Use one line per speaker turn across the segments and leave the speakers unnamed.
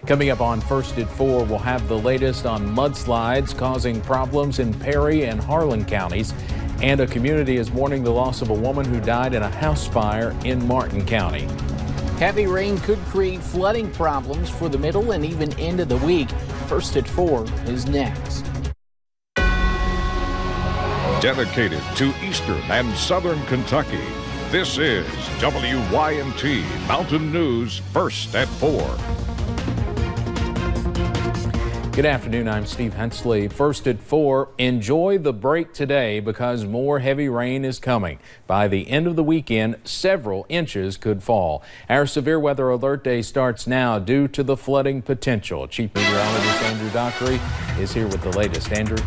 Coming up on First at 4, we'll have the latest on mudslides causing problems in Perry and Harlan counties. And a community is mourning the loss of a woman who died in a house fire in Martin County.
Heavy rain could create flooding problems for the middle and even end of the week. First at 4 is next.
Dedicated to Eastern and Southern Kentucky, this is WYMT Mountain News First at 4.
Good afternoon, I'm Steve Hensley. First at 4, enjoy the break today because more heavy rain is coming. By the end of the weekend, several inches could fall. Our severe weather alert day starts now due to the flooding potential. Chief Meteorologist Andrew Dockery is here with the latest. Andrew?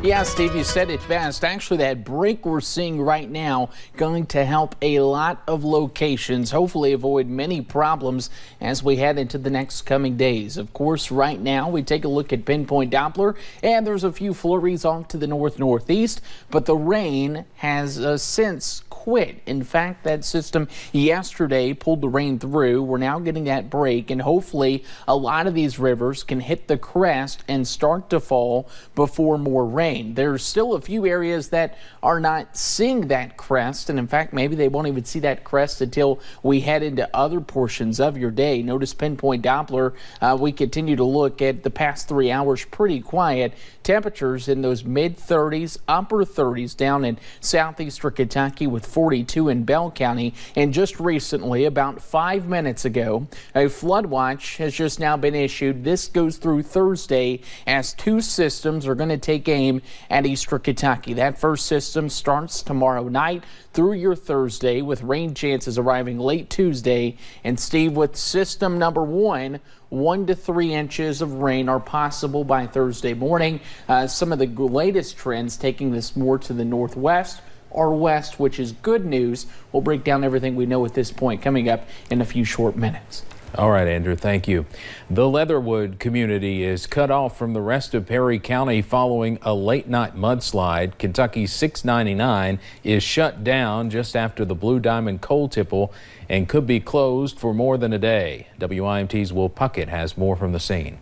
Yeah, Steve, you said it best. Actually, that break we're seeing right now going to help a lot of locations, hopefully avoid many problems as we head into the next coming days. Of course, right now we take a look at pinpoint Doppler, and there's a few flurries off to the north-northeast, but the rain has since quit. In fact, that system yesterday pulled the rain through. We're now getting that break, and hopefully a lot of these rivers can hit the crest and start to fall before more rain. There's still a few areas that are not seeing that crest, and in fact, maybe they won't even see that crest until we head into other portions of your day. Notice pinpoint Doppler. We continue to look at the past 3 hours pretty quiet. Temperatures in those mid-30s, upper 30s down in southeastern Kentucky with 42 in Bell County. And just recently, about 5 minutes ago, a flood watch has just now been issued. This goes through Thursday as 2 systems are going to take aim at eastern Kentucky. That first system starts tomorrow night through your Thursday with rain chances arriving late Tuesday. And Steve, with system number 1, 1 to 3 inches of rain are possible by Thursday morning. Some of the latest trends taking this more to the northwest or west, which is good news. We'll break down everything we know at this point coming up in a few short minutes.
All right, Andrew, thank you. The Leatherwood community is cut off from the rest of Perry County following a late-night mudslide. Kentucky 699 is shut down just after the Blue Diamond coal tipple and could be closed for more than a day. WYMT's Will Puckett has more from the scene.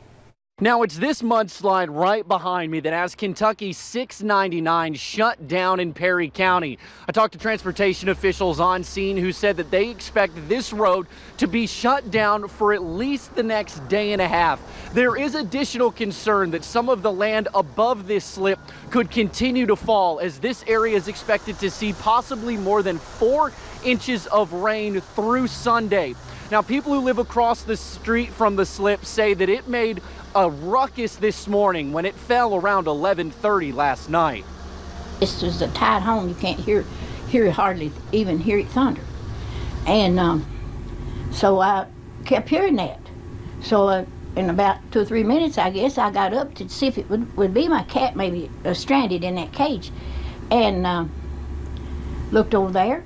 Now, it's this mudslide right behind me that has Kentucky 699 shut down in Perry County. I talked to transportation officials on scene who said that they expect this road to be shut down for at least the next day and a half. There is additional concern that some of the land above this slip could continue to fall, as this area is expected to see possibly more than 4 inches of rain through Sunday. Now, people who live across the street from the slip say that it made a ruckus this morning when it fell around 11:30 last night.
This is a tight home. You can't hear hardly even hear it thunder. And so I kept hearing that. So in about 2 or 3 minutes, I guess, I got up to see if it would be my cat maybe stranded in that cage. And looked over there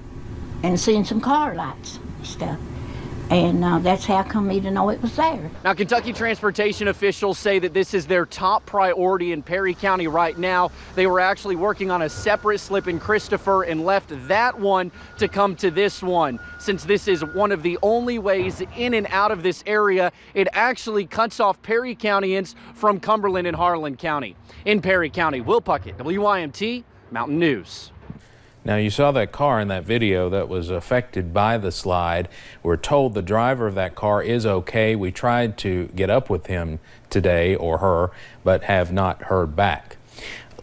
and seen some car lights and stuff. And that's how come me to know it was there.
Now, Kentucky transportation officials say that this is their top priority in Perry County right now. They were actually working on a separate slip in Christopher and left that one to come to this one. Since this is one of the only ways in and out of this area, it actually cuts off Perry Countyans from Cumberland and Harlan County. In Perry County, Will Puckett, WYMT Mountain News.
Now, you saw that car in that video that was affected by the slide. We're told the driver of that car is okay. We tried to get up with him today, or her, but have not heard back.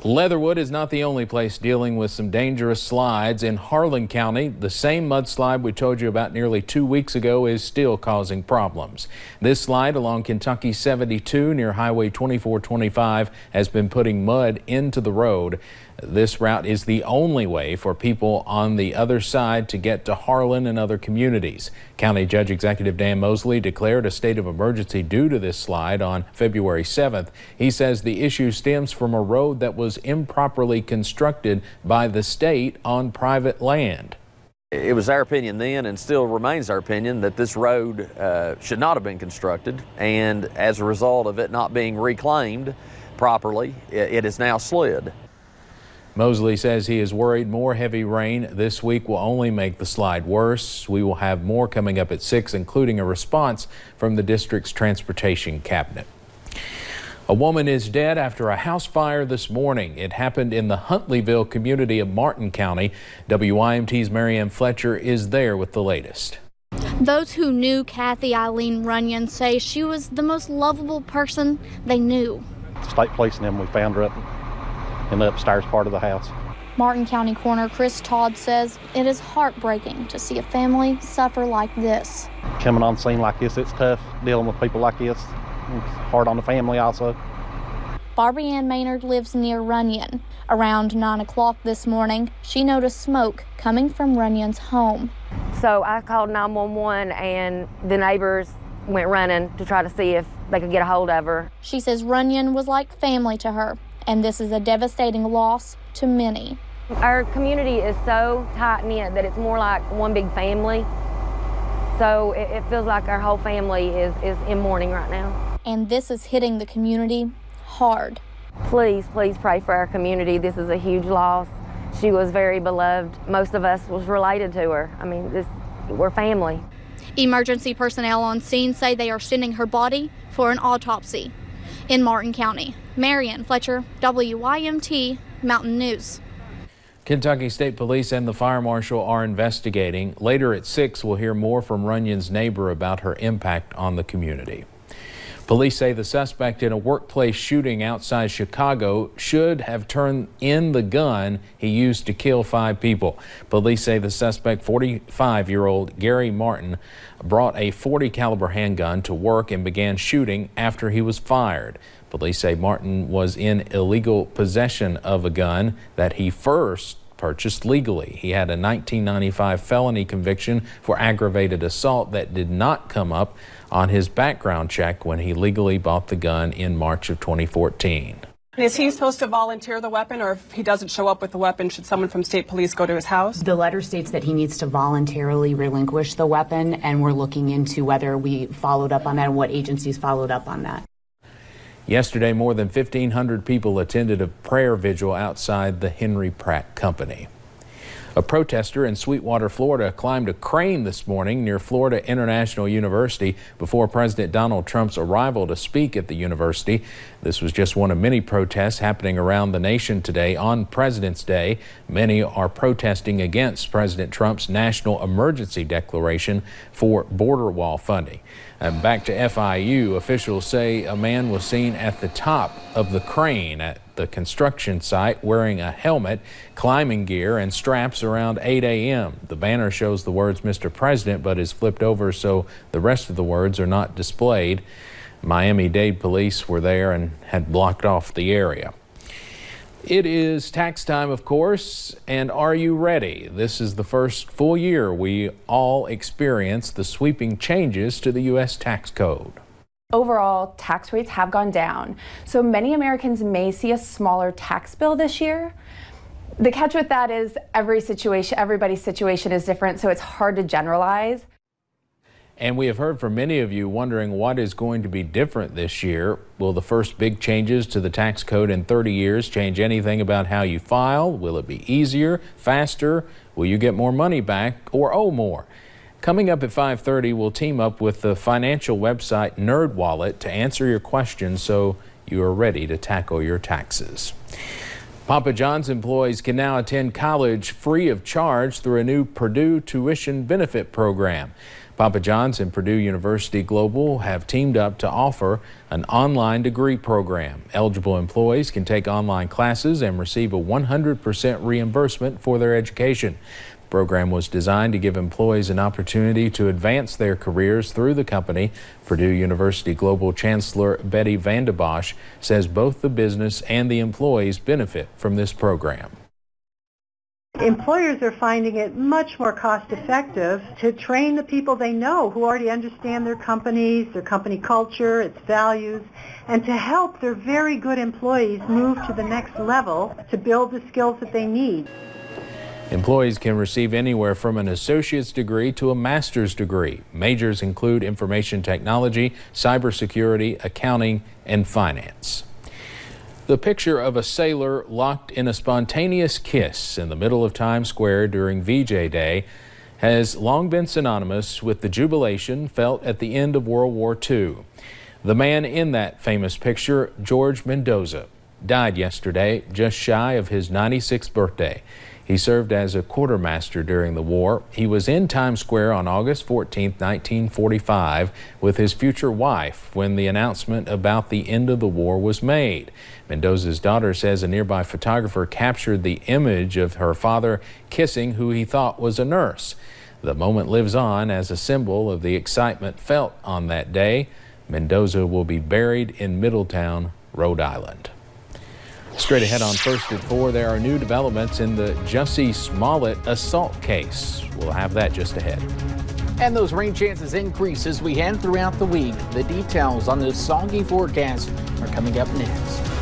Leatherwood is not the only place dealing with some dangerous slides. In Harlan County, the same mudslide we told you about nearly 2 weeks ago is still causing problems. This slide along Kentucky 72 near Highway 2425 has been putting mud into the road. This route is the only way for people on the other side to get to Harlan and other communities. County Judge Executive Dan Mosley declared a state of emergency due to this slide on February 7th. He says the issue stems from a road that was improperly constructed by the state on private land.
It was our opinion then, and still remains our opinion, that this road should not have been constructed, and as a result of it not being reclaimed properly, it is now slid.
Mosley says he is worried more heavy rain this week will only make the slide worse. We will have more coming up at 6, including a response from the district's transportation cabinet. A woman is dead after a house fire this morning. It happened in the Huntleyville community of Martin County. WYMT's Marianne Fletcher is there with the latest.
Those who knew Kathy Eileen Runyon say she was the most lovable person they knew.
State police and them, we found her up in the upstairs part of the house.
Martin County Coroner Chris Todd says it is heartbreaking to see a family suffer like this.
Coming on scene like this, it's tough dealing with people like this. It's hard on the family also.
Barbie Ann Maynard lives near Runyon. Around 9 o'clock this morning, she noticed smoke coming from Runyon's home.
So I called 911 and the neighbors went running to try to see if they could get a hold of her.
She says Runyon was like family to her, and this is a devastating loss to many.
Our community is so tight-knit that it's more like one big family. So it feels like our whole family is in mourning right now.
And this is hitting the community hard.
Please, please pray for our community. This is a huge loss. She was very beloved. Most of us was related to her. I mean, we're family.
Emergency personnel on scene say they are sending her body for an autopsy. In Martin County, Marianne Fletcher, WYMT Mountain News.
Kentucky State Police and the fire marshal are investigating. Later at 6, we'll hear more from Runyon's neighbor about her impact on the community. Police say the suspect in a workplace shooting outside Chicago should have turned in the gun he used to kill 5 people. Police say the suspect, 45-year-old Gary Martin, brought a .40 caliber handgun to work and began shooting after he was fired. Police say Martin was in illegal possession of a gun that he first purchased legally. He had a 1995 felony conviction for aggravated assault that did not come up on his background check when he legally bought the gun in March of 2014.
Is he supposed to volunteer the weapon, or if he doesn't show up with the weapon, should someone from state police go to his house?
The letter states that he needs to voluntarily relinquish the weapon, and we're looking into whether we followed up on that and what agencies followed up on that.
Yesterday, more than 1,500 people attended a prayer vigil outside the Henry Pratt Company. A protester in Sweetwater, Florida, climbed a crane this morning near Florida International University before President Donald Trump's arrival to speak at the university. This was just one of many protests happening around the nation today on President's Day. Many are protesting against President Trump's national emergency declaration for border wall funding. And back to FIU, officials say a man was seen at the top of the crane at the construction site wearing a helmet, climbing gear, and straps around 8 a.m. The banner shows the words "Mr. President," but is flipped over so the rest of the words are not displayed. Miami-Dade police were there and had blocked off the area. It is tax time, of course, and are you ready? This is the first full year we all experience the sweeping changes to the U.S. tax code.
Overall, tax rates have gone down, so many Americans may see a smaller tax bill this year. The catch with that is everybody's situation is different, so it's hard to generalize.
And we have heard from many of you wondering what is going to be different this year. Will the first big changes to the tax code in 30 years change anything about how you file? Will it be easier, faster? Will you get more money back or owe more? Coming up at 5:30, we'll team up with the financial website NerdWallet to answer your questions so you are ready to tackle your taxes. Papa John's employees can now attend college free of charge through a new Purdue tuition benefit program. Papa John's and Purdue University Global have teamed up to offer an online degree program. Eligible employees can take online classes and receive a 100% reimbursement for their education. The program was designed to give employees an opportunity to advance their careers through the company. Purdue University Global Chancellor Betty Vandenbosch says both the business and the employees benefit from this program.
Employers are finding it much more cost-effective to train the people they know who already understand their companies, their company culture, its values, and to help their very good employees move to the next level to build the skills that they need.
Employees can receive anywhere from an associate's degree to a master's degree. Majors include information technology, cybersecurity, accounting, and finance. The picture of a sailor locked in a spontaneous kiss in the middle of Times Square during VJ Day has long been synonymous with the jubilation felt at the end of World War II. The man in that famous picture, Jorge Mendoza, died yesterday just shy of his 96th birthday. He served as a quartermaster during the war. He was in Times Square on August 14, 1945, with his future wife when the announcement about the end of the war was made. Mendoza's daughter says a nearby photographer captured the image of her father kissing who he thought was a nurse. The moment lives on as a symbol of the excitement felt on that day. Mendoza will be buried in Middletown, Rhode Island. Straight ahead on First at 4, there are new developments in the Jussie Smollett assault case. We'll have that just ahead.
And those rain chances increase as we head throughout the week. The details on this soggy forecast are coming up next.